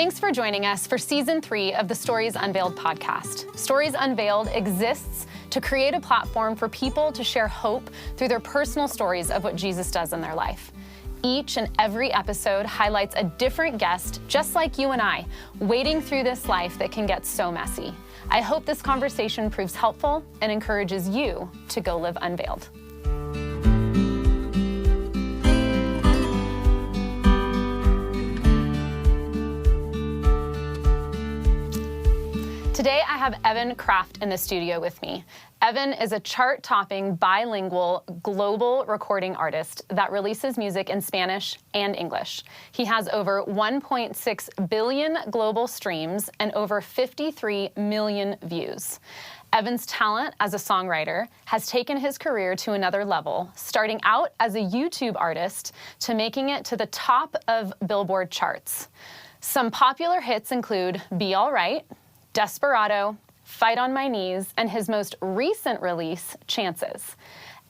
Thanks for joining us for Season 3 of the Stories Unveiled podcast. Stories Unveiled exists to create a platform for people to share hope through their personal stories of what Jesus does in their life. Each and every episode highlights a different guest, just like you and I, wading through this life that can get so messy. I hope this conversation proves helpful and encourages you to go live unveiled. Today, I have Evan Kraft in the studio with me. Evan is a chart-topping, bilingual, global recording artist that releases music in Spanish and English. He has over 1.6 billion global streams and over 53 million views. Evan's talent as a songwriter has taken his career to another level, starting out as a YouTube artist to making it to the top of Billboard charts. Some popular hits include Be All Right, Desperado, Fight on My Knees, and his most recent release, Chances.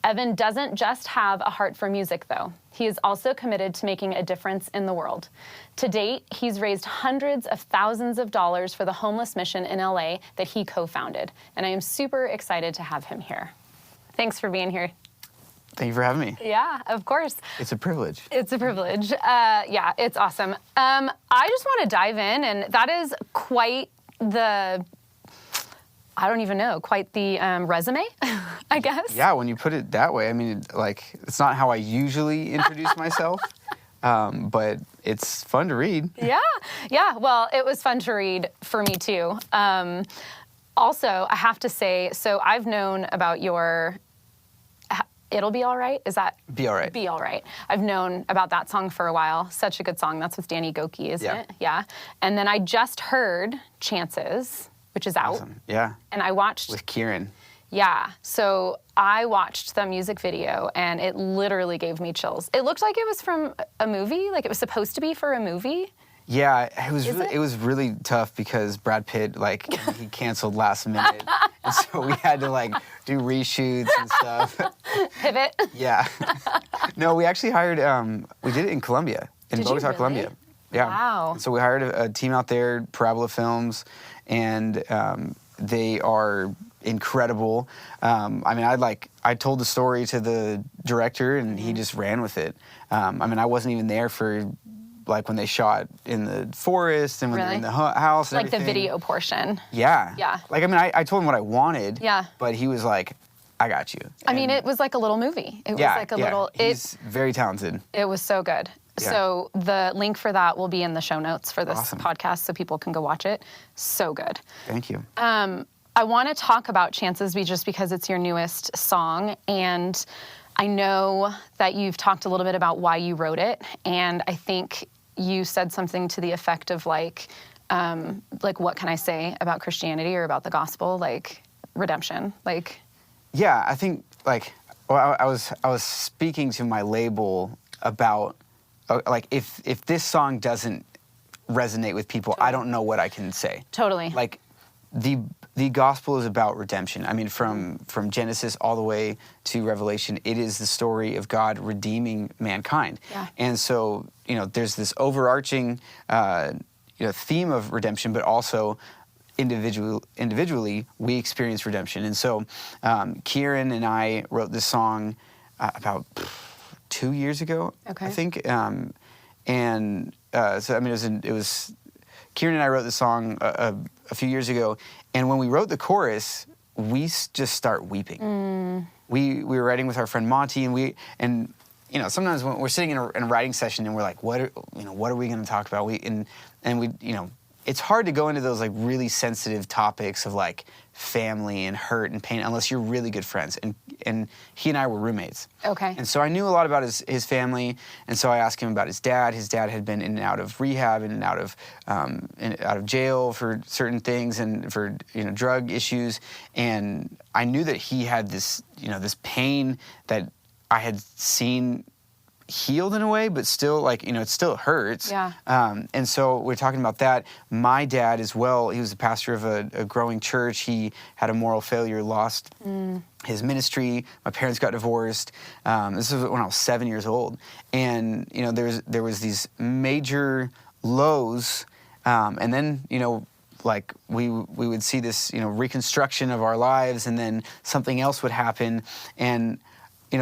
Evan doesn't just have a heart for music, though. He is also committed to making a difference in the world. To date, he's raised hundreds of thousands of dollars for the homeless mission in LA that he co-founded, and I am super excited to have him here. Thanks for being here. Thank you for having me. Yeah, of course. It's a privilege. It's a privilege. Yeah, it's awesome. I just want to dive in, and that is quite the resume, I guess. Yeah, when you put it that way, I mean, it's not how I usually introduce myself, but it's fun to read. Yeah. Well, it was fun to read for me too. Also, I have to say, so I've known about your It'll Be All Right? Is that? Be All Right. Be All Right. I've known about that song for a while. Such a good song. That's with Danny Goki, isn't it? Yeah. And then I just heard Chances, which is out. Awesome. Yeah. And I watched... With Kieran. Yeah. So I watched the music video, and it literally gave me chills. It looked like it was from a movie, like it was supposed to be for a movie. Yeah, it was really tough because Brad Pitt, he canceled last minute. And so we had to, do reshoots and stuff. Pivot? Yeah. No, we actually hired, we did it in Colombia, in Bogota, really? Colombia. Yeah. Wow. So we hired a team out there, Parabola Films, and they are incredible. I told the story to the director, and he just ran with it. I wasn't even there for... when they shot in the forest and when they're in the house and everything. The video portion. Yeah. Yeah. I told him what I wanted. Yeah. But he was like, I got you. It was like a little movie. It was like a little... He's very talented. It was so good. Yeah. So the link for that will be in the show notes for this podcast so people can go watch it. So good. Thank you. I want to talk about Chances just because it's your newest song, and I know that you've talked a little bit about why you wrote it, and I think you said something to the effect of what can I say about Christianity or about the gospel, redemption, Yeah, I think I was speaking to my label about if this song doesn't resonate with people, I don't know what I can say. Totally. The gospel is about redemption. From Genesis all the way to Revelation, it is the story of God redeeming mankind. Yeah. And so, there's this overarching, theme of redemption, but also individually, we experience redemption. And so, Kieran and I wrote this song about 2 years ago, I think. It was Kieran and I wrote the song a few years ago, and when we wrote the chorus, we just start weeping. We were writing with our friend Monty, and sometimes when we're sitting in a writing session and we're like, what are we going to talk about? It's hard to go into those really sensitive topics of family and hurt and pain unless you're really good friends. And he and I were roommates. Okay. And so I knew a lot about his family, and so I asked him about his dad. His dad had been in and out of rehab, in and out of jail for certain things and for drug issues. And I knew that he had this pain that I had seen healed in a way, but still, it still hurts. Yeah. And so we're talking about that. My dad as well, he was a pastor of a growing church. He had a moral failure, lost his ministry. My parents got divorced. This was when I was 7 years old. And, there was these major lows And then, like we would see this, reconstruction of our lives, and then something else would happen. And,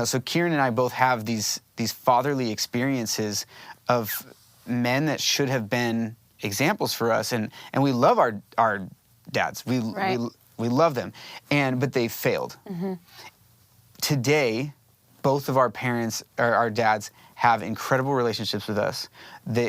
so Kieran and I both have these fatherly experiences of men that should have been examples for us. And we love our dads. We love them. But they failed. Today, both of our parents, or our dads, have incredible relationships with us.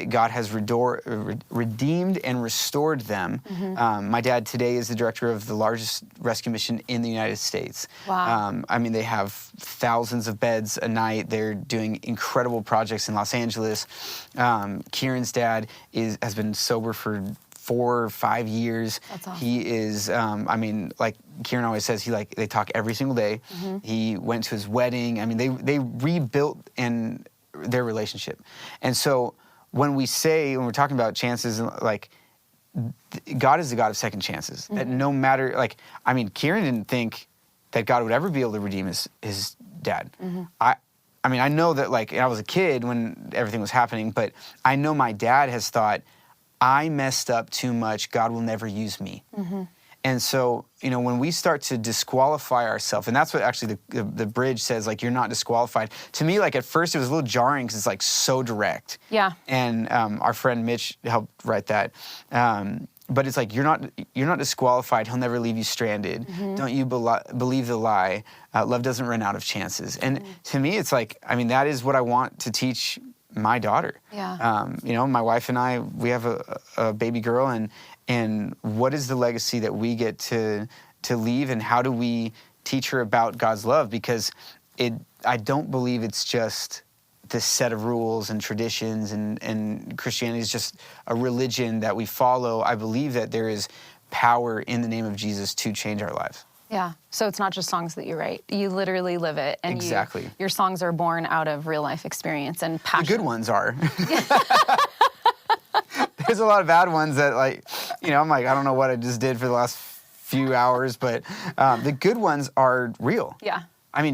God has redeemed and restored them. My dad today is the director of the largest rescue mission in the United States. Wow. They have thousands of beds a night. They're doing incredible projects in Los Angeles. Kieran's dad has been sober for 4 or 5 years. That's awesome. He is, like Kieran always says, they talk every single day. He went to his wedding. They rebuilt their relationship. And so when we're talking about chances, like, God is the God of second chances. That no matter, Kieran didn't think that God would ever be able to redeem his dad. I know that, I was a kid when everything was happening, but I know my dad has thought, I messed up too much, God will never use me. And so, when we start to disqualify ourselves, and that's what actually the bridge says, like, you're not disqualified. To me, like, at first it was a little jarring because it's, like, so direct. Yeah. And our friend Mitch helped write that. But it's like, you're not disqualified. He'll never leave you stranded. Don't you believe the lie. Love doesn't run out of chances. And to me, it's like, that is what I want to teach my daughter. Yeah. My wife and I, we have a baby girl, and what is the legacy that we get to leave, and how do we teach her about God's love? Because I don't believe it's just this set of rules and traditions, and Christianity is just a religion that we follow. I believe that there is power in the name of Jesus to change our lives. Yeah. So it's not just songs that you write. You literally live it. And Exactly. Your songs are born out of real life experience and passion. The good ones are. There's a lot of bad ones that, I'm like, I don't know what I just did for the last few hours, but the good ones are real. Yeah.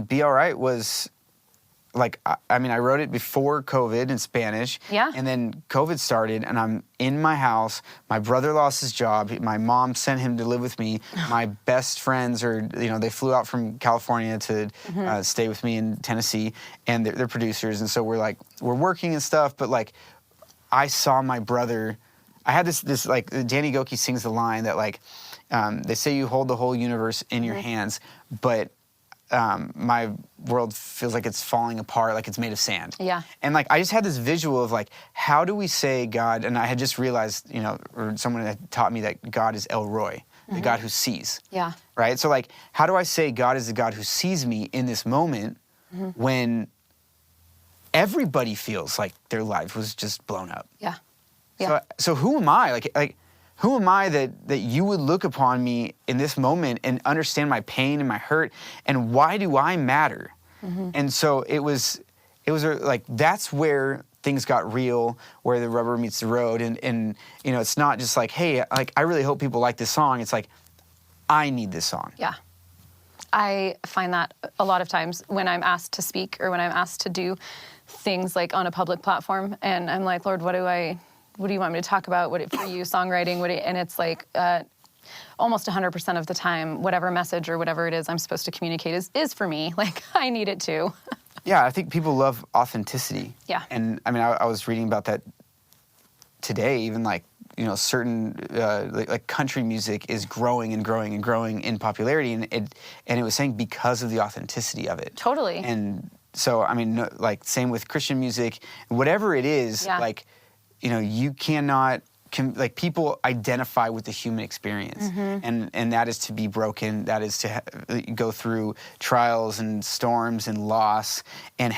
Be All Right was, I wrote it before COVID in Spanish. Yeah. And then COVID started, and I'm in my house. My brother lost his job. My mom sent him to live with me. My best friends they flew out from California to stay with me in Tennessee, and they're producers. And so we're working and stuff, but I saw my brother. I had this Danny Goki sings the line that they say you hold the whole universe in your hands, but my world feels like it's falling apart, like it's made of sand. Yeah. And I just had this visual of how do we say God, and I had just realized, or someone had taught me that God is El Roy, the God who sees. Yeah. Right? So how do I say God is the God who sees me in this moment when everybody feels like their life was just blown up? Yeah. Yeah. So who am I? Who am I that you would look upon me in this moment and understand my pain and my hurt, and why do I matter? And so it was that's where things got real, where the rubber meets the road, and it's not just hey, I really hope people like this song. It's I need this song. Yeah. I find that a lot of times when I'm asked to speak or when I'm asked to do things on a public platform, and I'm like, Lord, what do you want me to talk about? For you, songwriting? And it's almost 100% of the time, whatever message or whatever it is I'm supposed to communicate is for me. I need it too. Yeah, I think people love authenticity. Yeah. And I was reading about that today, even certain country music is growing and growing and growing in popularity, and it was saying because of the authenticity of it. Totally. And so same with Christian music, whatever it is, you cannot people identify with the human experience, and that is to be broken, that is to go through trials and storms and loss, and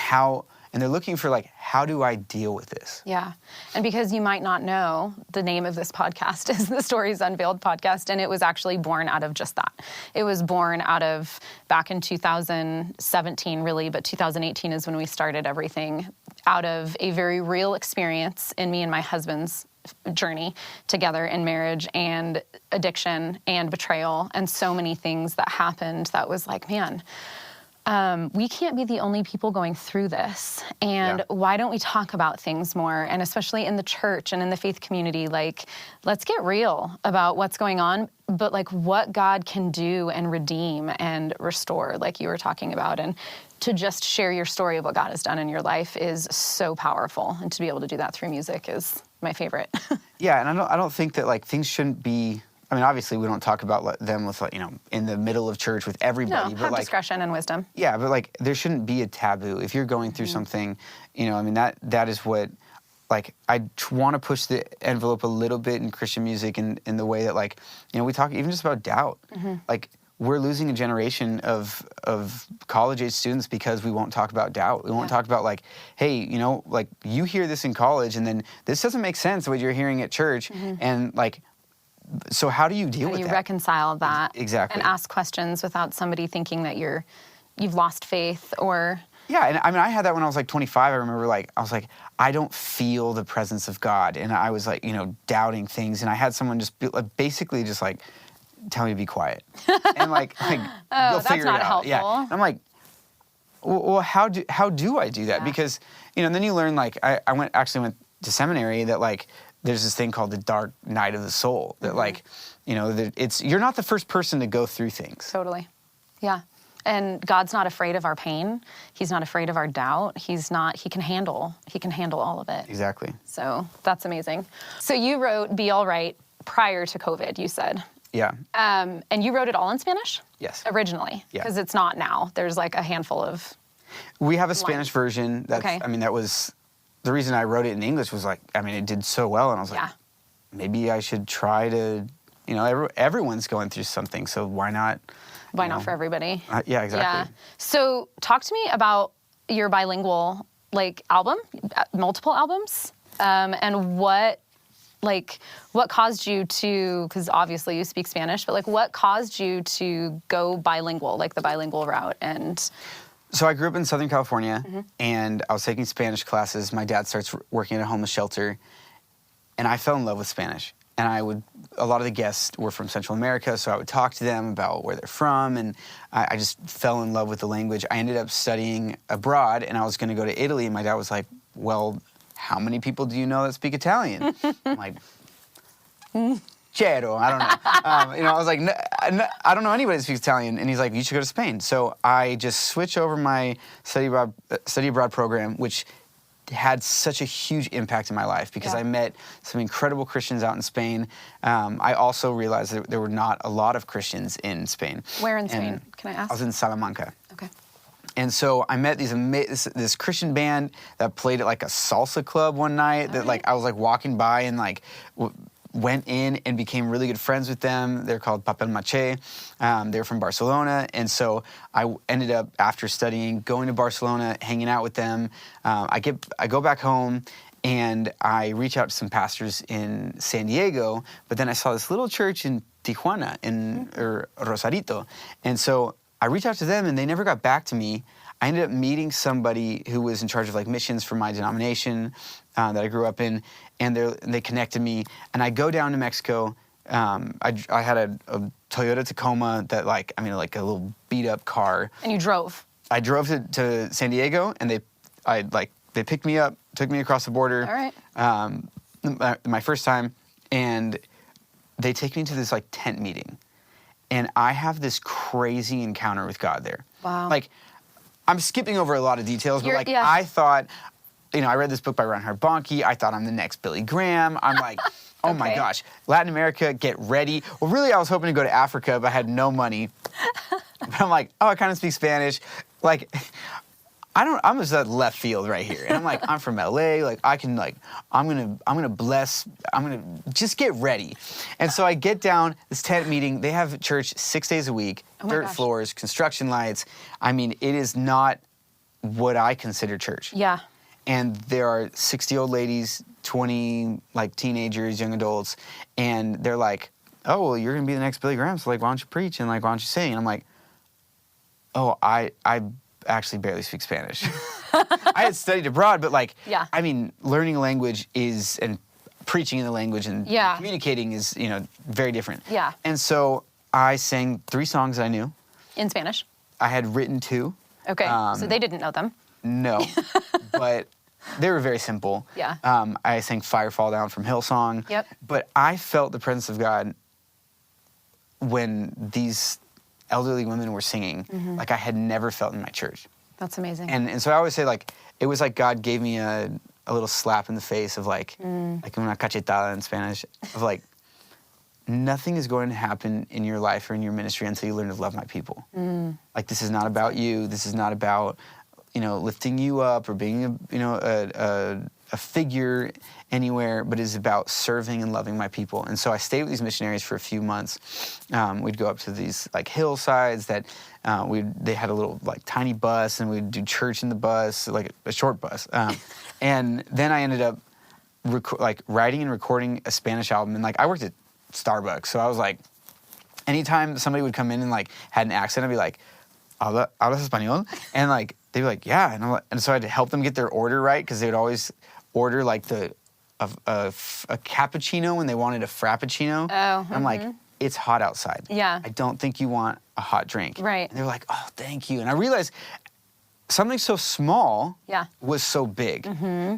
they're looking for how do I deal with this? Yeah. And because you might not know, the name of this podcast is the Stories Unveiled podcast, and it was actually born out of just that. It was born out of back in 2017, really, but 2018 is when we started everything, out of a very real experience in me and my husband's journey together in marriage and addiction and betrayal and so many things that happened that was man, we can't be the only people going through this. And why don't we talk about things more? And especially in the church and in the faith community, like, let's get real about what's going on, but like what God can do and redeem and restore, like you were talking about. And to just share your story of what God has done in your life is so powerful. And to be able to do that through music is my favorite. Yeah, and I don't think that like things shouldn't be. I mean, obviously, we don't talk about them with, like, in the middle of church with everybody. No, but have like, discretion and wisdom. Yeah, but like, there shouldn't be a taboo. If you're going through something, I mean, that is what, like, I want to push the envelope a little bit in Christian music in the way that, like, we talk even just about doubt. Like, we're losing a generation of college-age students because we won't talk about doubt. We won't talk about, like, hey, like, you hear this in college, and then this doesn't make sense what you're hearing at church, and, like, so how do you deal with that? How do you reconcile that? Exactly. And ask questions without somebody thinking that you've lost faith or... Yeah, and I mean, I had that when I was like 25. I remember, like, I was like, I don't feel the presence of God. And I was like, doubting things. And I had someone just basically just like, tell me to be quiet. And like oh, you'll that's figure not it out. helpful. Yeah. And I'm like, well, how do I do that? Yeah. Because, and then you learn, like, I actually went to seminary that, like, there's this thing called the dark night of the soul that, like, that you're not the first person to go through things. Totally. Yeah. And God's not afraid of our pain. He's not afraid of our doubt. He can handle all of it. Exactly. So that's amazing. So you wrote Be All Right prior to COVID, you said. Yeah. And you wrote it all in Spanish? Yes. Originally? Yeah. Because it's not now. There's like a handful of... We have a Spanish version. That's, Okay. I mean, that was... The reason I wrote it in English was, like, I mean, it did so well, and I was like, maybe I should try to, everyone's going through something, so why not? Why not for everybody? Yeah, exactly. Yeah. So talk to me about your bilingual, like, album, multiple albums, and what caused you to, because obviously you speak Spanish, but, like, what caused you to go bilingual, like the bilingual route? And... So I grew up in Southern California, and I was taking Spanish classes. My dad starts working at a homeless shelter, and I fell in love with Spanish. And a lot of the guests were from Central America, so I would talk to them about where they're from, and I just fell in love with the language. I ended up studying abroad, and I was going to go to Italy, and my dad was like, well, how many people do you know that speak Italian? I'm like, Cero, I don't know. I was like, I don't know anybody that speaks Italian. And he's like, you should go to Spain. So I just switched over my study abroad program, which had such a huge impact in my life because I met some incredible Christians out in Spain. I also realized that there were not a lot of Christians in Spain. Where in Spain, can I ask? I was in Salamanca. Okay. And so I met this Christian band that played at, like, a salsa club one night that, like, I was, like, walking by and, like, went in and became really good friends with them. They're called Papel Maché. They're from Barcelona. And so I ended up, after studying, going to Barcelona, hanging out with them. I go back home, and I reach out to some pastors in San Diego, but then I saw this little church in Tijuana, or Rosarito. And so I reached out to them, and they never got back to me. I ended up meeting somebody who was in charge of, like, missions for my denomination that I grew up in, and they connected me. And I go down to Mexico. I had a Toyota Tacoma that, like, a little beat-up car. And you drove? I drove to San Diego, and they picked me up, took me across the border. All right. My first time, and they take me to this, like, tent meeting. And I have this crazy encounter with God there. Wow. Like, I'm skipping over a lot of details, but, like, yeah. I thought, I read this book by Reinhard Bonnke. I thought I'm the next Billy Graham. I'm like, oh my gosh, Latin America, get ready. Well, really, I was hoping to go to Africa, but I had no money. But I'm like, oh, I kind of speak Spanish. Like, I'm just at left field right here. And I'm like, I'm from LA. Like, I'm gonna just get ready. And so I get down, this tent meeting. They have church 6 days a week, dirt floors, construction lights. I mean, it is not what I consider church. Yeah. And there are 60 old ladies, 20, like, teenagers, young adults. And they're like, oh, well, you're gonna be the next Billy Graham. So, like, why don't you preach? And, like, why don't you sing? And I'm like, oh, I actually barely speak Spanish. I had studied abroad, but, like, I mean, learning a language and preaching in the language and communicating is, very different. Yeah. And so I sang 3 songs I knew. In Spanish? I had written 2. Okay, so they didn't know them. No, but they were very simple. Yeah. I sang Fire Fall Down from Hillsong. Yep. But I felt the presence of God when these elderly women were singing like I had never felt in my church. That's amazing. And so I always say, like, it was like God gave me a little slap in the face of like una cachetada in Spanish, of like, nothing is going to happen in your life or in your ministry until you learn to love my people. Like, this is not about you. This is not about, lifting you up or being a figure anywhere, but it's about serving and loving my people. And so I stayed with these missionaries for a few months. We'd go up to these like hillsides that they had a little like tiny bus, and we'd do church in the bus, like a short bus. And then I ended up writing and recording a Spanish album. And like, I worked at Starbucks, so I was like, anytime somebody would come in and like had an accent, I'd be like, ¿Hablas español? And like, they'd be like, yeah. And so I had to help them get their order right, because they would always order like a cappuccino when they wanted a frappuccino. Oh. I'm like, it's hot outside. Yeah. I don't think you want a hot drink. Right. And they're like, oh, thank you. And I realized something so small was so big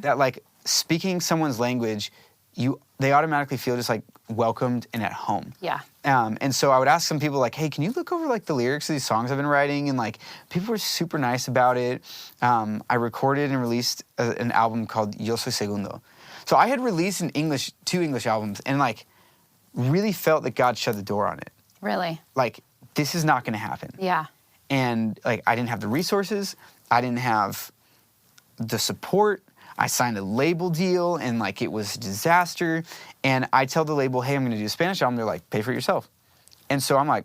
that like speaking someone's language, they automatically feel just like welcomed and at home. Yeah. And so I would ask some people like, hey, can you look over like the lyrics of these songs I've been writing? And like, people were super nice about it. I recorded and released an album called Yo Soy Segundo. So I had released two English albums, and like really felt that God shut the door on it. Really? Like, this is not going to happen. Yeah. And like, I didn't have the resources. I didn't have the support. I signed a label deal, and like, it was a disaster. And I tell the label, hey, I'm going to do a Spanish album. They're like, pay for it yourself. And so I'm like,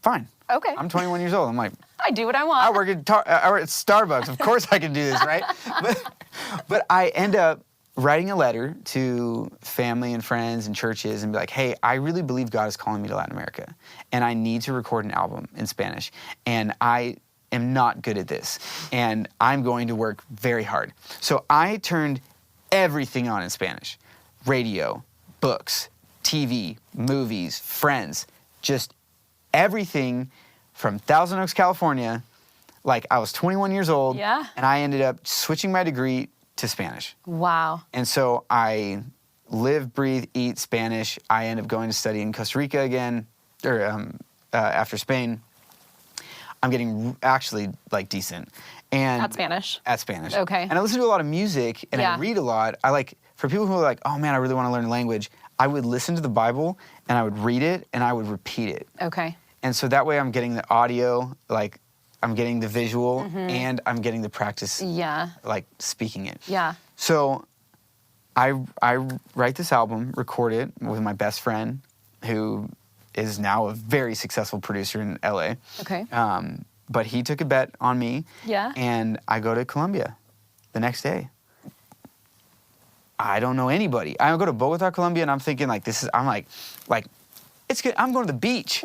fine. Okay. I'm 21 years old. I'm like, I do what I want. I work at Starbucks. Of course I can do this, right? But I end up writing a letter to family and friends and churches and be like, hey, I really believe God is calling me to Latin America, and I need to record an album in Spanish. And I am not good at this, and I'm going to work very hard. So I turned everything on in Spanish. Radio, books, TV, movies, friends, just everything from Thousand Oaks, California. Like, I was 21 years old, Yeah. and I ended up switching my degree to Spanish. Wow. And so I live, breathe, eat Spanish. I end up going to study in Costa Rica again, or after Spain. I'm getting actually like decent. And At Spanish? At Spanish. Okay. And I listen to a lot of music, and I read a lot. For people who are like, oh man, I really want to learn a language, I would listen to the Bible, and I would read it, and I would repeat it. Okay. And so that way I'm getting the audio, like I'm getting the visual, and I'm getting the practice, like speaking it. Yeah. So I write this album, record it with my best friend, who is now a very successful producer in LA. Okay. But he took a bet on me. Yeah. And I go to Colombia the next day. I don't know anybody. I go to Bogota, Colombia, and I'm thinking like, I'm like, it's good. I'm going to the beach.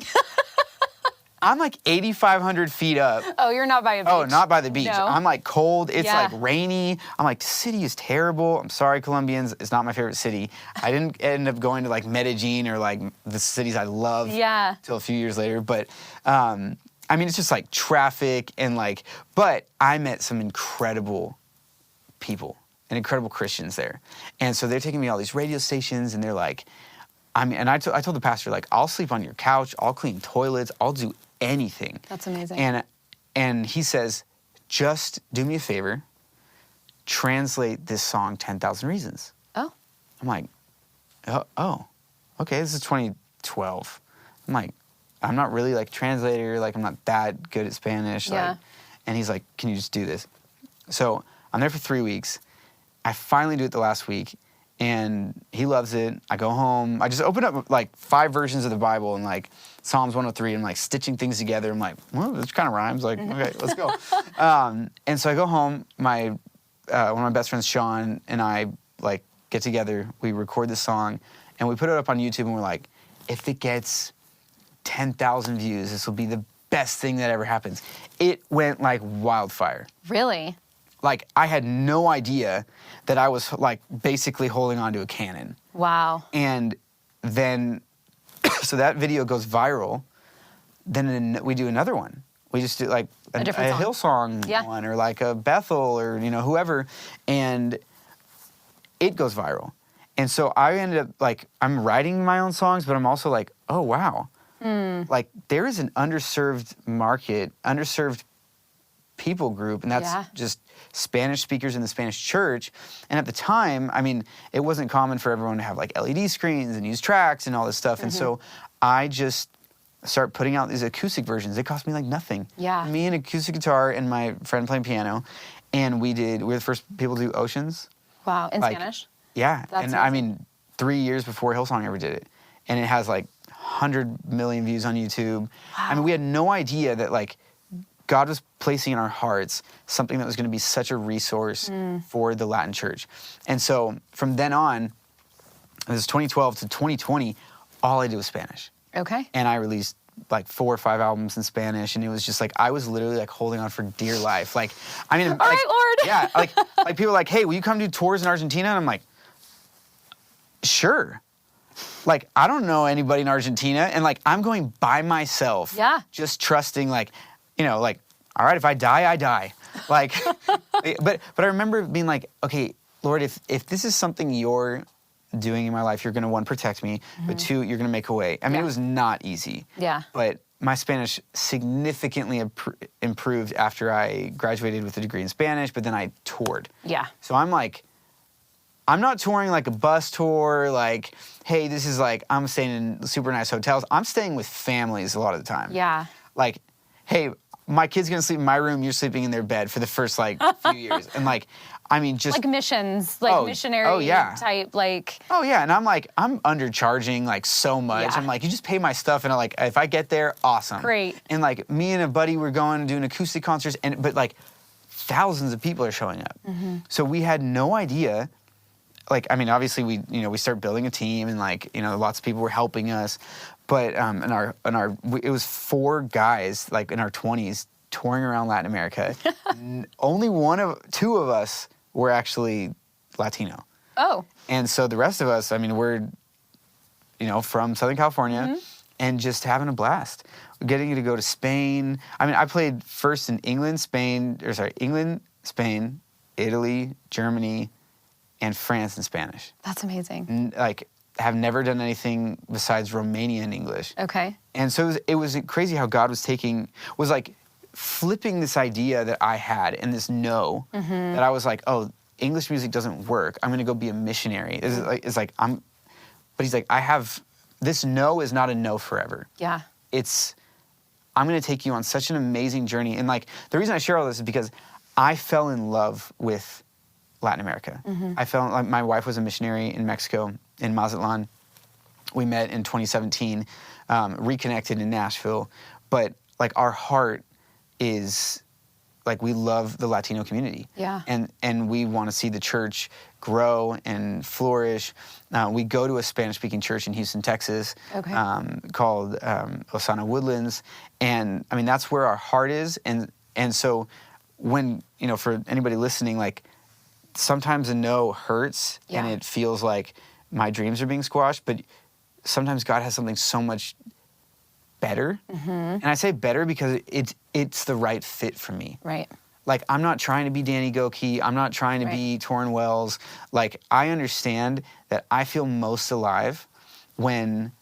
I'm like 8,500 feet up. Oh, you're not by a beach. Oh, not by the beach. No. I'm like cold. It's like rainy. I'm like, the city is terrible. I'm sorry, Colombians. It's not my favorite city. I didn't end up going to like Medellin or like the cities I love till a few years later. But I mean, it's just like traffic and like, but I met some incredible people and incredible Christians there. And so they're taking me to all these radio stations, and they're like, I told the pastor, like, I'll sleep on your couch. I'll clean toilets. I'll do anything. That's amazing. And he says, just do me a favor, translate this song 10,000 Reasons. Oh. I'm like, oh, okay, this is 2012. I'm like, I'm not really like a translator, like I'm not that good at Spanish. Like, and he's like, can you just do this? So I'm there for 3 weeks. I finally do it the last week, and he loves it. I go home. I just open up like 5 versions of the Bible and like Psalms 103, and I'm like stitching things together. I'm like, well, this kind of rhymes. Like, okay, let's go. And so I go home. One of my best friends, Sean, and I like get together. We record the song, and we put it up on YouTube. And we're like, if it gets 10,000 views, this will be the best thing that ever happens. It went like wildfire. Really? Like, I had no idea that I was like basically holding onto a cannon. Wow. And then, so that video goes viral. Then we do another one We just do like a different song. Hillsong Yeah. one or like a Bethel or, whoever. And it goes viral. And so I ended up like, I'm writing my own songs, but I'm also like, oh, wow. Like there is an underserved market, underserved people group, and that's just Spanish speakers in the Spanish church. And at the time, I mean, it wasn't common for everyone to have like LED screens and use tracks and all this stuff. And so I just start putting out these acoustic versions. It cost me like nothing. Yeah. Me, an acoustic guitar, and my friend playing piano. And we were the first people to do Oceans. Wow, in Like, Spanish? Yeah. That's and I mean, 3 years before Hillsong ever did it. And it has like 100 million views on YouTube. Wow. I mean, we had no idea that like God was placing in our hearts something that was going to be such a resource for the Latin church. And so from then on, it was 2012 to 2020, all I did was Spanish. Okay. And I released like 4 or 5 albums in Spanish, and it was just like I was literally like holding on for dear life. Like, I mean, All right, Lord. Yeah, like people are like, hey, will you come do tours in Argentina? And I'm like, sure. Like, I don't know anybody in Argentina, and like I'm going by myself. Yeah. Just trusting, like, like, all right, if I die, I die. Like, but I remember being like, okay, Lord, if this is something you're doing in my life, you're going to, 1, protect me, but 2, you're going to make a way. I mean, it was not easy. Yeah. But my Spanish significantly improved after I graduated with a degree in Spanish, but then I toured. Yeah. So I'm like, I'm not touring like a bus tour, like, hey, this is like, I'm staying in super nice hotels. I'm staying with families a lot of the time. Yeah. Like, hey, my kid's gonna sleep in my room, you're sleeping in their bed for the first like few years. And like, I mean, just Like missions, like missionary type, like. Oh yeah, and I'm like, I'm undercharging like so much. Yeah. I'm like, you just pay my stuff, and I'm like, if I get there, awesome. Great. And like, me and a buddy were going and doing acoustic concerts, but like, thousands of people are showing up. So we had no idea. Like, I mean, obviously we start building a team, and like, lots of people were helping us. But it was 4 guys like in our 20s touring around Latin America. Only 2 of us were actually Latino. Oh. And so the rest of us, I mean, we're, from Southern California and just having a blast. Getting to go to Spain. I mean, I played first in England, Spain, Italy, Germany, and France in Spanish. That's amazing. Like, have never done anything besides Romanian English. Okay. And so it was crazy how God was like flipping this idea that I had and this that I was like, oh, English music doesn't work. I'm going to go be a missionary. But he's like, this no is not a no forever. Yeah. I'm going to take you on such an amazing journey. And like, the reason I share all this is because I fell in love with Latin America. My wife was a missionary in Mexico, in Mazatlan. We met in 2017, reconnected in Nashville. But like, our heart is like, we love the Latino community. Yeah. And we want to see the church grow and flourish. We go to a Spanish-speaking church in Houston, Texas, called Osana Woodlands. And I mean, that's where our heart is. And so when, for anybody listening, like, sometimes a no hurts and it feels like my dreams are being squashed, but sometimes God has something so much better. And I say better because it's the right fit for me. Right. Like, I'm not trying to be Danny Gokey. I'm not trying to be Torrin Wells. Like, I understand that I feel most alive when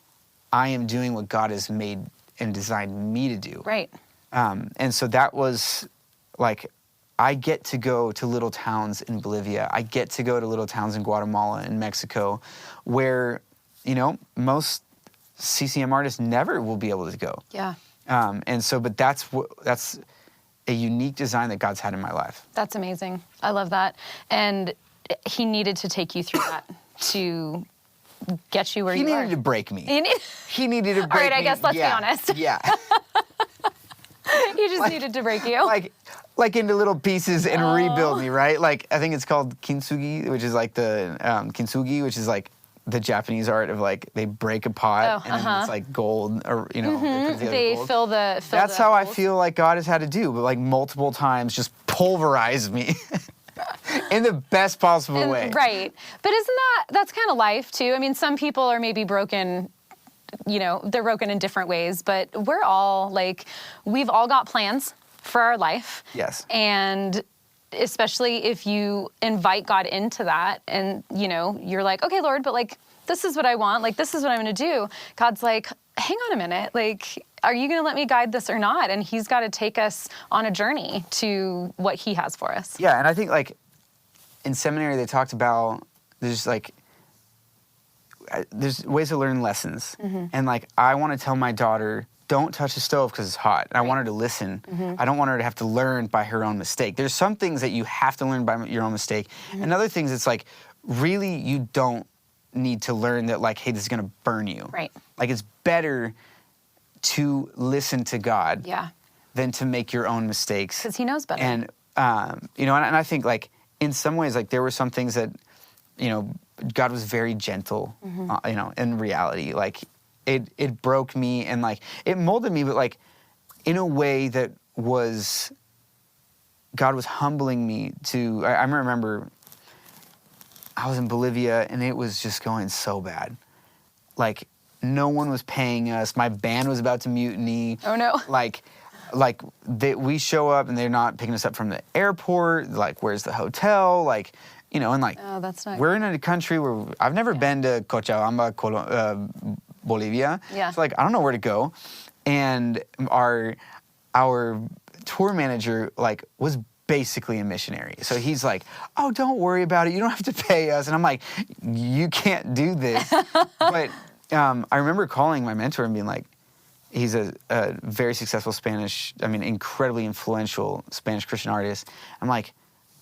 I am doing what God has made and designed me to do. Right. And so that was like, I get to go to little towns in Bolivia. I get to go to little towns in Guatemala and Mexico where, most CCM artists never will be able to go. Yeah. And so, but that's a unique design that God's had in my life. That's amazing. I love that. And he needed to take you through that to get you where you are. He needed to break me. He needed to break me. All right, I guess let's be honest. Yeah. He just needed to break you. Like into little pieces and rebuild me, right? Like, I think it's called kintsugi, which is like the kintsugi, which is like the Japanese art of like, they break a pot and then it's like gold, or they gold. fill the That's how I holes. feel like God has had to do, but like multiple times, just pulverize me in the best possible way. Right. But that's kind of life too? I mean, some people are maybe broken they're broken in different ways, but we're all like, we've all got plans for our life. Yes. And especially if you invite God into that and, you're like, okay, Lord, but like, this is what I want. Like, this is what I'm going to do. God's like, hang on a minute. Like, are you going to let me guide this or not? And he's got to take us on a journey to what he has for us. Yeah. And I think like in seminary, they talked about there's ways to learn lessons. And like, I want to tell my daughter, don't touch the stove because it's hot. And I want her to listen. I don't want her to have to learn by her own mistake. There's some things that you have to learn by your own mistake. And other things, it's like, really, you don't need to learn that like, hey, this is going to burn you. Right. Like, it's better to listen to God than to make your own mistakes. Because he knows better. And, and I think like, in some ways, like there were some things that, God was very gentle, in reality. Like, it broke me and like, it molded me, but like, in a way that God was humbling me to, I remember I was in Bolivia and it was just going so bad. Like, no one was paying us. My band was about to mutiny. Oh no. We show up and they're not picking us up from the airport. Like, where's the hotel? Like, and like, oh, that's not we're in a country where I've never been to Cochabamba, Bolivia. Yeah. So like, I don't know where to go. And our tour manager like was basically a missionary. So he's like, oh, don't worry about it. You don't have to pay us. And I'm like, you can't do this. But I remember calling my mentor and being like, he's a very successful incredibly influential Spanish Christian artist. I'm like,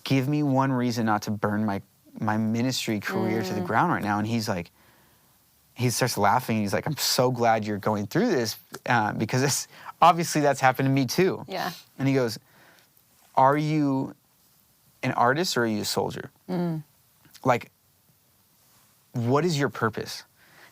give me one reason not to burn my ministry career to the ground right now. And he's like, he starts laughing. He's like, I'm so glad you're going through this because obviously that's happened to me too. Yeah. And he goes, are you an artist or are you a soldier? Like, what is your purpose?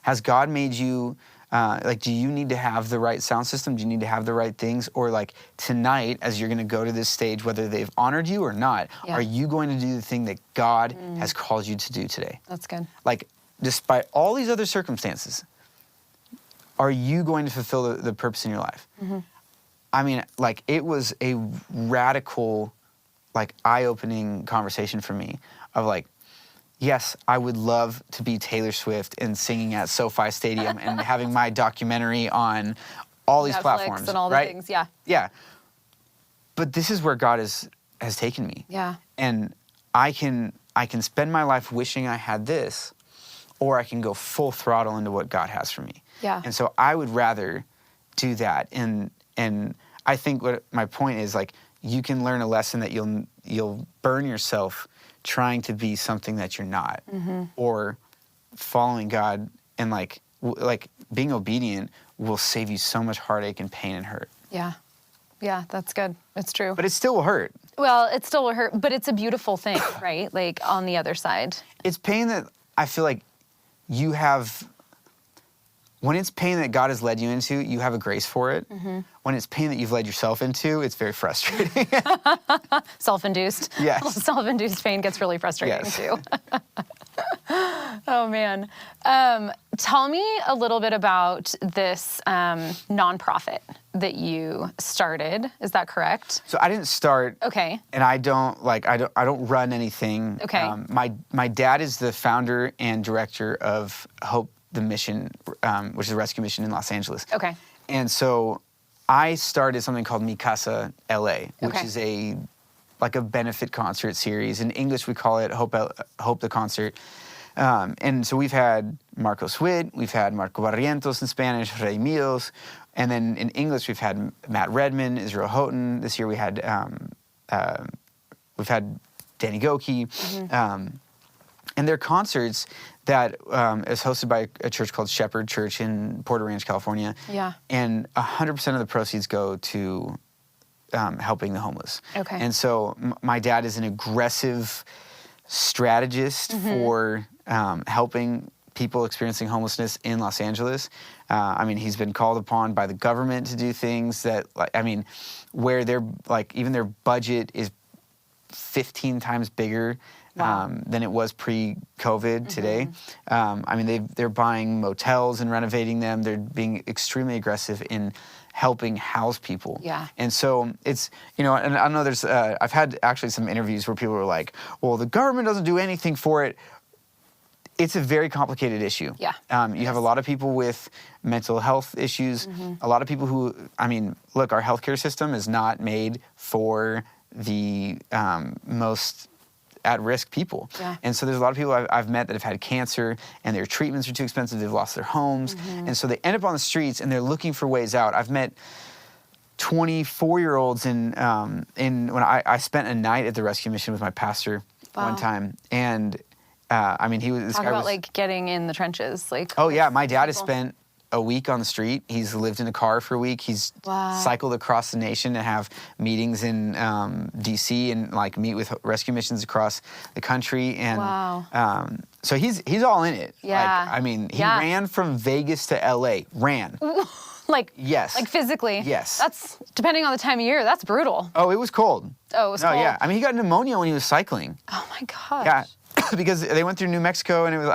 Has God made you, do you need to have the right sound system? Do you need to have the right things? Or like tonight, as you're going to go to this stage, whether they've honored you or not, are you going to do the thing that God has called you to do today? That's good. Like, despite all these other circumstances, are you going to fulfill the purpose in your life? I mean, like, it was a radical, like, eye-opening conversation for me of like, yes, I would love to be Taylor Swift and singing at SoFi Stadium and having my documentary on all these Netflix platforms. And all the things, yeah. Yeah. But this is where God has taken me. Yeah. And I can spend my life wishing I had this, or I can go full throttle into what God has for me. Yeah. And so I would rather do that. And I think what my point is, like, you can learn a lesson that you'll burn yourself trying to be something that you're not, or following God and like being obedient will save you so much heartache and pain and hurt. Yeah. Yeah, that's good. It's true. But it still will hurt. Well, it still will hurt, but it's a beautiful thing, right? Like, on the other side. It's pain that I feel like you have. When it's pain that God has led you into, you have a grace for it. When it's pain that you've led yourself into, it's very frustrating. Self-induced. Yes. Self-induced pain gets really frustrating too. Oh man. Tell me a little bit about this nonprofit that you started. Is that correct? So I didn't start. Okay. And I don't run anything. Okay. My dad is the founder and director of Hope the Mission, which is a rescue mission in Los Angeles. Okay. And so I started something called Mi Casa LA, which is a benefit concert series. In English, we call it Hope the Concert. And so we've had Marcos Witt, we've had Marco Barrientos in Spanish, Rey Mios, and then in English we've had Matt Redman, Israel Houghton. This year we've had Danny Goki. And they're concerts that is hosted by a church called Shepherd Church in Porter Ranch, California. Yeah. And 100% of the proceeds go to helping the homeless. Okay. And so my dad is an aggressive strategist for helping people experiencing homelessness in Los Angeles. He's been called upon by the government to do things that, where even their budget is 15 times bigger than it was pre-COVID today. I mean, they're buying motels and renovating them. They're being extremely aggressive in helping house people. Yeah. And so it's, and I know there's, I've had actually some interviews where people are like, well, the government doesn't do anything for it. It's a very complicated issue. Yeah. You have a lot of people with mental health issues, a lot of people who, look, our healthcare system is not made for the most at-risk people. Yeah. And so there's a lot of people I've met that have had cancer and their treatments are too expensive, they've lost their homes, and so they end up on the streets and they're looking for ways out. I've met 24-year-olds in when I spent a night at the rescue mission with my pastor one time, and he was, this Talk guy about was, like getting in the trenches, like. oh yeah, my dad has spent a week on the street. He's lived in a car for a week. He's cycled across the nation to have meetings in DC and like meet with rescue missions across the country. And so he's all in it. Yeah. Like, he ran from Vegas to LA. Ran. Like, yes. Like physically. Yes. That's, depending on the time of year, that's brutal. Oh, it was cold. Oh, it was cold. Yeah. He got pneumonia when he was cycling. Oh my gosh. Yeah. Because they went through New Mexico and it was,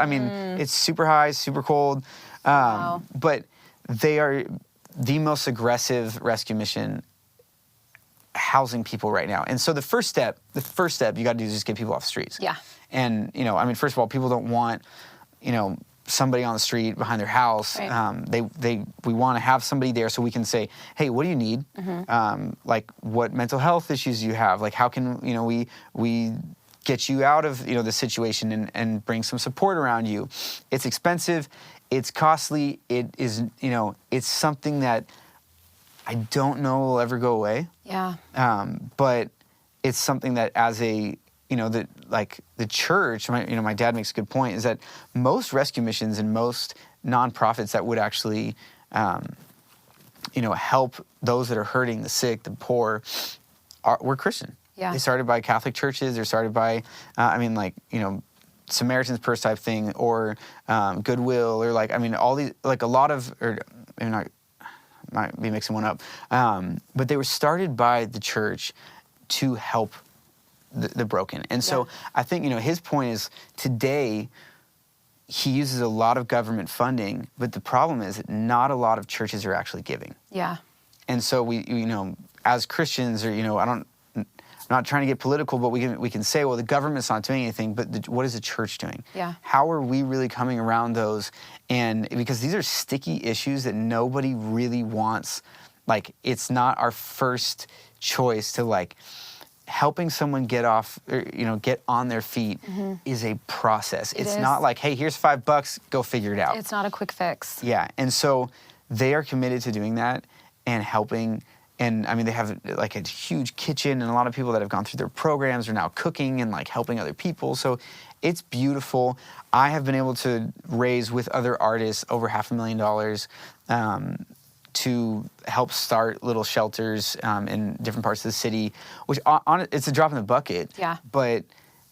it's super high, super cold. But they are the most aggressive rescue mission housing people right now. And so the first step you got to do is just get people off the streets. Yeah. And, first of all, people don't want, somebody on the street behind their house. Right. We want to have somebody there so we can say, hey, what do you need? Like what mental health issues do you have? Like how can, we get you out of, the situation and bring some support around you. It's expensive. It's costly. It is, it's something that I don't know will ever go away. Yeah. But it's something that as a, the church, my dad makes a good point, is that most rescue missions and most nonprofits that would actually, help those that are hurting, the sick, the poor, were Christian. Yeah. They started by Catholic churches. They're started by, Samaritan's Purse type thing, or Goodwill, or all these, a lot of, or maybe not, might be mixing one up, but they were started by the church to help the broken. And so I think, his point is today he uses a lot of government funding, but the problem is that not a lot of churches are actually giving. Yeah. And so we, as Christians, or, I'm not trying to get political, but we can say, well, the government's not doing anything, but what is the church doing? Yeah. How are we really coming around those? And because these are sticky issues that nobody really wants, it's not our first choice to helping someone get off, or, get on their feet is a process. It's not like, hey, here's $5, go figure it out. It's not a quick fix. Yeah, and so they are committed to doing that and helping. And they have a huge kitchen, and a lot of people that have gone through their programs are now cooking and helping other people. So it's beautiful. I have been able to raise with other artists over $500,000 to help start little shelters in different parts of the city, which it's a drop in the bucket. Yeah. But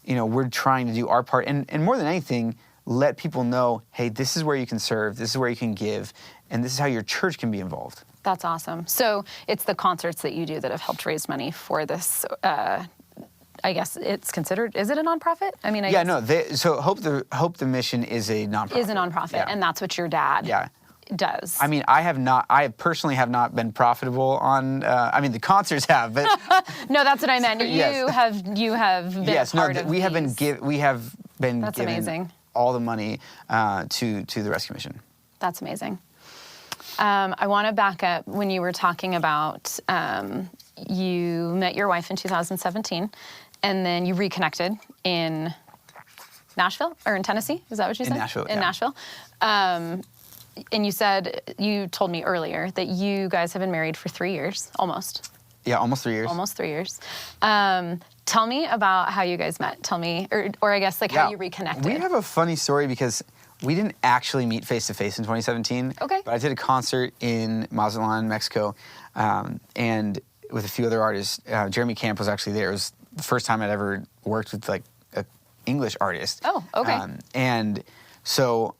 we're trying to do our part, and more than anything, let people know, hey, this is where you can serve, this is where you can give, and this is how your church can be involved. That's awesome. So it's the concerts that you do that have helped raise money for this. I guess it's considered. Is it a nonprofit? So Hope the Mission is a nonprofit. Is a nonprofit, and that's what your dad does. I personally have not been profitable on. The concerts have, but no, that's what I meant. Yes. You have been part of. We have been That's given amazing. all the money to the rescue mission. That's amazing. I want to back up when you were talking about you met your wife in 2017, and then you reconnected in Nashville, or in Tennessee? Is that what you said? In Nashville, In Nashville. And you told me earlier that you guys have been married for 3 years, almost. Yeah, almost 3 years. Almost 3 years. Tell me about how you guys met. Tell me, or I guess how you reconnected. We have a funny story because we didn't actually meet face-to-face in 2017. Okay. But I did a concert in Mazatlan, Mexico, and with a few other artists. Jeremy Camp was actually there. It was the first time I'd ever worked with an English artist. Oh, okay. And so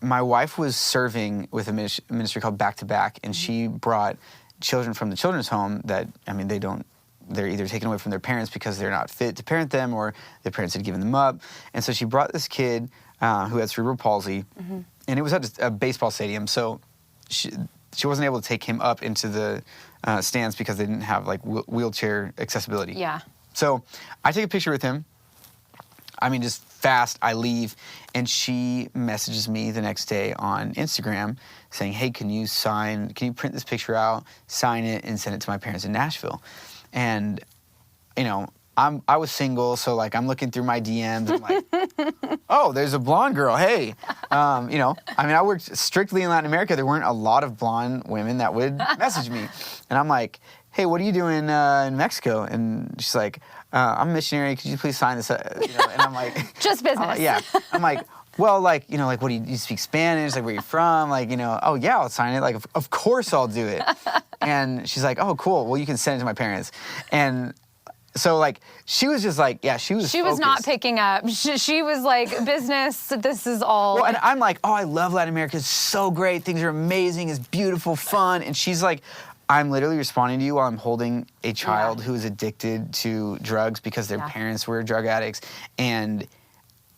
my wife was serving with a ministry called Back to Back, and she brought children from the children's home that, they don't they're either taken away from their parents because they're not fit to parent them, or their parents had given them up. And so she brought this kid who had cerebral palsy, and it was at a baseball stadium. So she wasn't able to take him up into the stands because they didn't have like wheelchair accessibility. Yeah. So I take a picture with him. I mean, just fast, I leave, and she messages me the next day on Instagram saying, hey, can you print this picture out, sign it, and send it to my parents in Nashville? And, you know, I was single, so like I'm looking through my DMs, I'm like, oh, there's a blonde girl, hey. You know, I mean, I worked strictly in Latin America. There weren't a lot of blonde women that would message me. And I'm like, hey, what are you doing in Mexico? And she's like, I'm a missionary. Could you please sign this? You know, and I'm like, just business. Yeah. I'm like, well, like, you know, like, what do you speak Spanish? Like, where you from? Like, you know, oh yeah, I'll sign it. Like, of course I'll do it. And she's like, oh, cool. Well, you can send it to my parents. And so like, she was just like, yeah, she was focused. Not picking up. She was like, business, this is all. Well, and I'm like, oh, I love Latin America. It's so great. Things are amazing. It's beautiful, fun. And she's like, I'm literally responding to you while I'm holding a child who is addicted to drugs because their parents were drug addicts. And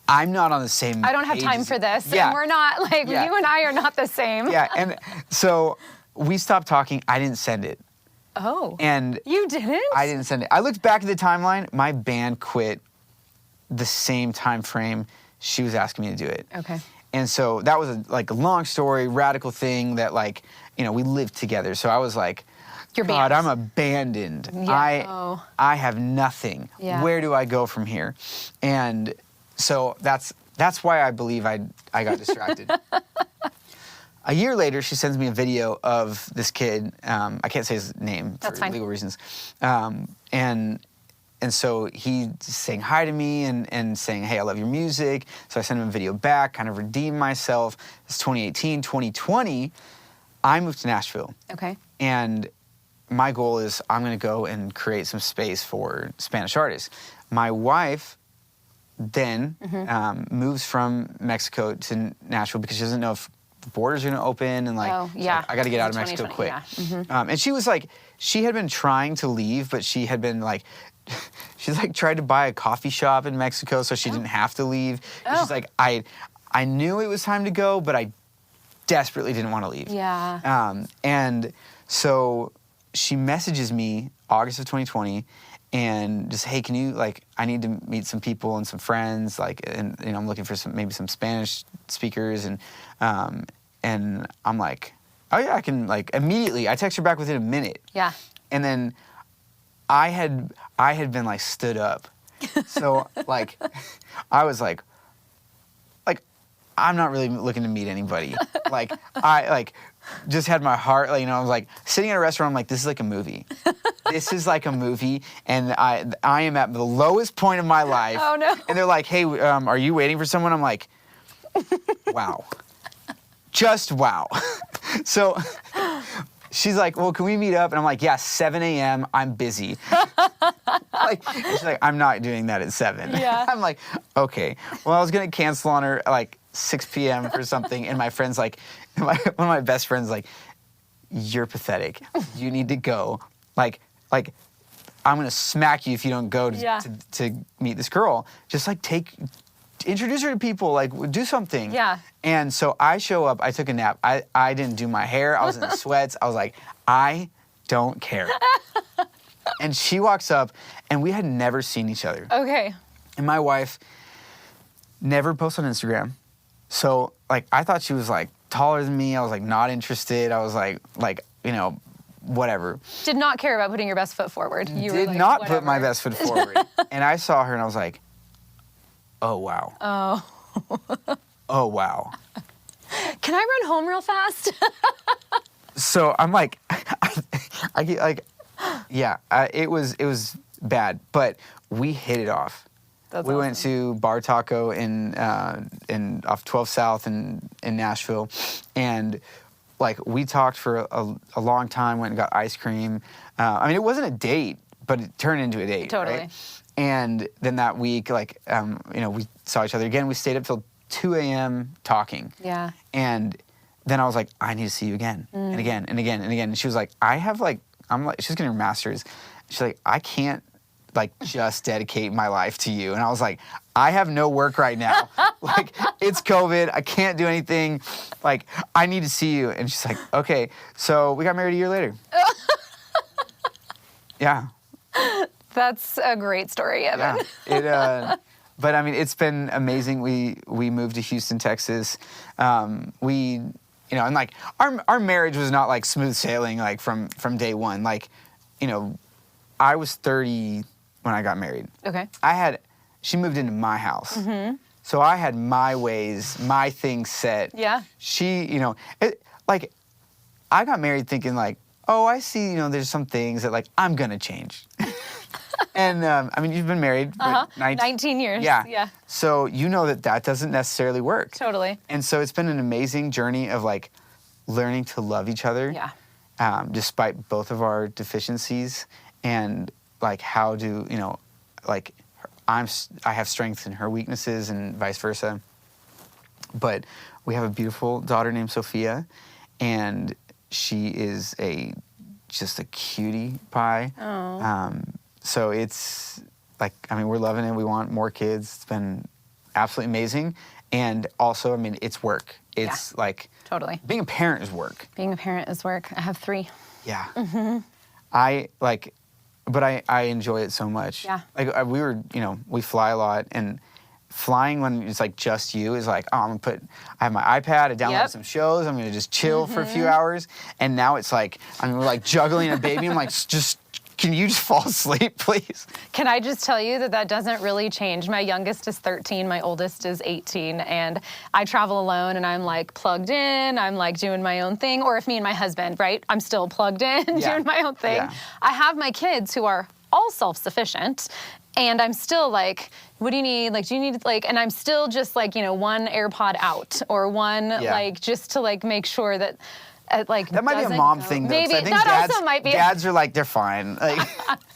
I'm not on the same I don't have time for this. And we're not, like, you and I are not the same. Yeah, and so we stopped talking. I didn't send it. Oh. And you didn't? I didn't send it. I looked back at the timeline. My band quit the same time frame she was asking me to do it. Okay. And so that was a long story, radical thing that, like, you know, we lived together. So I was like, God, I'm abandoned. Yeah. I have nothing. Yeah. Where do I go from here? And so that's why I believe I got distracted. A year later, she sends me a video of this kid. I can't say his name for legal reasons. And so he's saying hi to me and saying, hey, I love your music. So I sent him a video back, kind of redeemed myself. It's 2018, 2020. I moved to Nashville. Okay. And my goal is I'm going to go and create some space for Spanish artists. My wife then moves from Mexico to Nashville because she doesn't know if the borders are going to open, and like, I got to get out of Mexico quick. And she was like, she had been trying to leave, but she had been like, she's like tried to buy a coffee shop in Mexico so she didn't have to leave. She's like, I knew it was time to go, but I desperately didn't want to leave. Yeah. And so she messages me August of 2020 and just, hey, can you, like, I need to meet some people and some friends, like, and, you know, I'm looking for maybe some Spanish speakers. And I'm like, oh yeah, I can, like, immediately. I text her back within a minute. Yeah. And then I had been, like, stood up. So, like, I was like, I'm not really looking to meet anybody. Like, I, like, just had my heart, like, you know, I was, like, sitting in a restaurant, I'm like, this is like a movie. This is like a movie, and I am at the lowest point of my life. Oh, no. And they're like, hey, are you waiting for someone? I'm like, wow. Just wow. So she's like, well, can we meet up? And I'm like, yeah, 7 a.m., I'm busy. Like, she's like, I'm not doing that at 7. Yeah. I'm like, okay. Well, I was going to cancel on her, like, 6 p.m. for something, and my friend's like, one of my best friends like, you're pathetic. You need to go. Like, I'm going to smack you if you don't go to meet this girl. Just, like, introduce her to people, like, do something. Yeah. And so I show up, I took a nap. I didn't do my hair. I was in the sweats. I was like, I don't care. And she walks up, and we had never seen each other. Okay. And my wife never posts on Instagram. So, like, I thought she was, like, taller than me. I was, like, not interested. I was like, you know, whatever. Did not care about putting your best foot forward. You did were like, not whatever. put my best foot forward. And I saw her, and I was like, oh, wow. Oh. Oh, wow. Can I run home real fast? So I'm like, I get like, yeah, it was bad, but we hit it off. That's we awesome. went to Bar Taco in off 12 South in Nashville, and like we talked for a long time. Went and got ice cream. I mean, it wasn't a date, but it turned into a date. Totally. Right? And then that week, like, you know, we saw each other again. We stayed up till 2 a.m. talking. Yeah. And then I was like, I need to see you again and again and again and again. And she was like, she's getting her master's. She's like, I can't like just dedicate my life to you. And I was like, I have no work right now. Like, it's COVID. I can't do anything. Like, I need to see you. And she's like, okay. So we got married a year later. Yeah. That's a great story, Evan. Yeah. But I mean, it's been amazing. We moved to Houston, Texas. And like our marriage was not like smooth sailing like from day one. Like, I was 30 when I got married. Okay. She moved into my house. So I had my ways, my things set. Yeah. She, like, I got married thinking like, oh, I see, there's some things that like, I'm gonna change. And I mean, you've been married for 19 years. Yeah. So that doesn't necessarily work. Totally. And so it's been an amazing journey of like learning to love each other. Yeah. Despite both of our deficiencies, and like how do like I have strengths in her weaknesses and vice versa. But we have a beautiful daughter named Sophia, and she is just a cutie pie. Oh. So it's like, I mean, we're loving it. We want more kids. It's been absolutely amazing. And also, I mean, it's work. It's like totally. Being a parent is work. Being a parent is work. I have 3. Yeah. Mm-hmm. But I enjoy it so much. Yeah. Like we fly a lot, and flying when it's like just you is like, I have my iPad, I download some shows, I'm gonna just chill for a few hours. And now it's like, we're like juggling a baby. I'm like, can you just fall asleep, please? Can I just tell you that doesn't really change? My youngest is 13, my oldest is 18, and I travel alone, and I'm like plugged in, I'm like doing my own thing. Or if me and my husband, right, I'm still plugged in, doing my own thing. Yeah. I have my kids who are all self-sufficient, and I'm still like, what do you need? Like, do you need, like, and I'm still just like, one AirPod out, or one, like, just to like make sure that, like, that might be a mom thing, though. Maybe I think that also might be. Dads are like, they're fine. Like,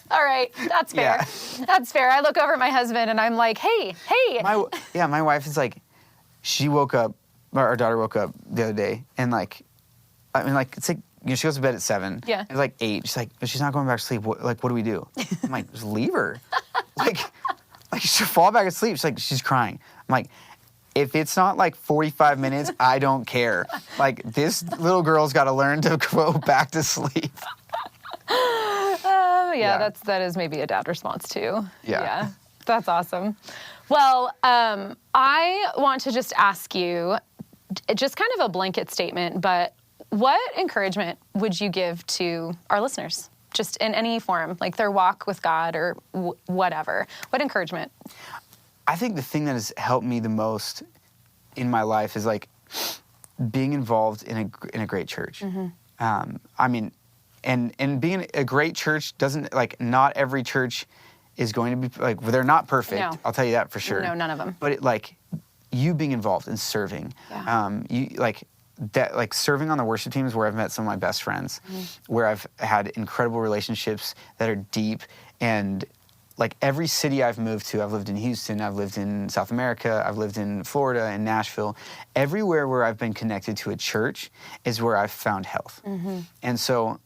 all right, that's fair. Yeah. That's fair. I look over at my husband and I'm like, hey. my wife is like, she woke up, our daughter woke up the other day, and like, I mean, like, it's like, she goes to bed at 7. Yeah. It's like 8. She's like, but she's not going back to sleep. What do we do? I'm like, just leave her. like she'll fall back asleep. She's like, she's crying. I'm like, if it's not like 45 minutes, I don't care. Like, this little girl's got to learn to go back to sleep. That is maybe a dad response too. Yeah. That's awesome. Well, I want to just ask you, just kind of a blanket statement, but what encouragement would you give to our listeners, just in any form, like their walk with God or whatever? What encouragement? I think the thing that has helped me the most in my life is like being involved in a great church. Mm-hmm. I mean, and being a great church doesn't, like, not every church is going to be like, they're not perfect. No. I'll tell you that for sure. No, none of them. But you being involved in serving, serving on the worship team is where I've met some of my best friends, where I've had incredible relationships that are deep. And like every city I've moved to, I've lived in Houston, I've lived in South America, I've lived in Florida and Nashville. Everywhere where I've been connected to a church is where I've found health. Mm-hmm. And so,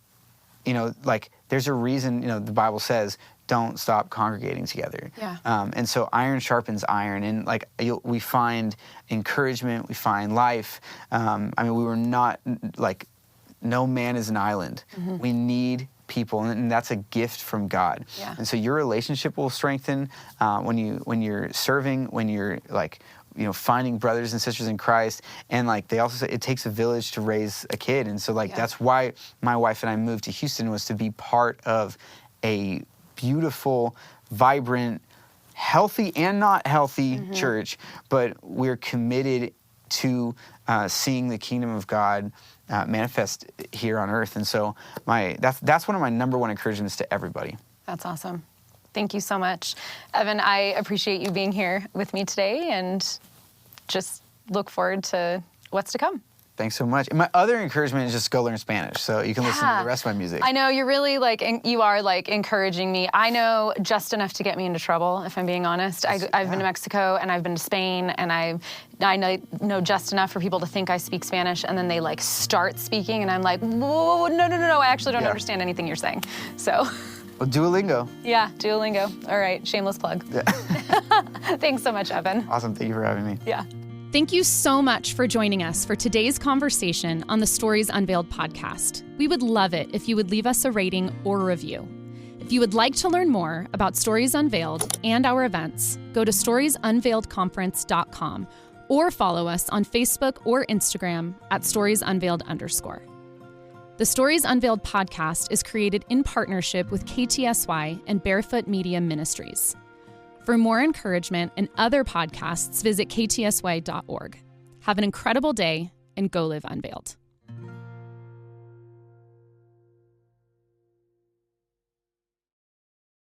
like, there's a reason, the Bible says, don't stop congregating together. Yeah. And so iron sharpens iron, and like we find encouragement, we find life. I mean, we were not like, no man is an island. Mm-hmm. We need people, and that's a gift from God. Yeah. And so your relationship will strengthen when you're serving, when you're like, finding brothers and sisters in Christ. And like they also say it takes a village to raise a kid. And so like that's why my wife and I moved to Houston, was to be part of a beautiful, vibrant, healthy and not healthy church, but we're committed to seeing the kingdom of God manifest here on earth. And so that's one of my number one encouragements to everybody. That's awesome. Thank you so much. Evan, I appreciate you being here with me today, and just look forward to what's to come. Thanks so much. And my other encouragement is just go learn Spanish, so you can listen to the rest of my music. I know you're really you are encouraging me. I know just enough to get me into trouble, if I'm being honest. I've been to Mexico, and I've been to Spain, and I know just enough for people to think I speak Spanish, and then they start speaking, and I'm like, whoa, no, I actually don't understand anything you're saying. So. Well, Duolingo. Yeah, Duolingo. All right, shameless plug. Yeah. Thanks so much, Evan. Awesome. Thank you for having me. Yeah. Thank you so much for joining us for today's conversation on the Stories Unveiled podcast. We would love it if you would leave us a rating or a review. If you would like to learn more about Stories Unveiled and our events, go to storiesunveiledconference.com or follow us on Facebook or Instagram at storiesunveiled_. The Stories Unveiled podcast is created in partnership with KTSY and Barefoot Media Ministries. For more encouragement and other podcasts, visit ktsy.org. Have an incredible day and go live unveiled.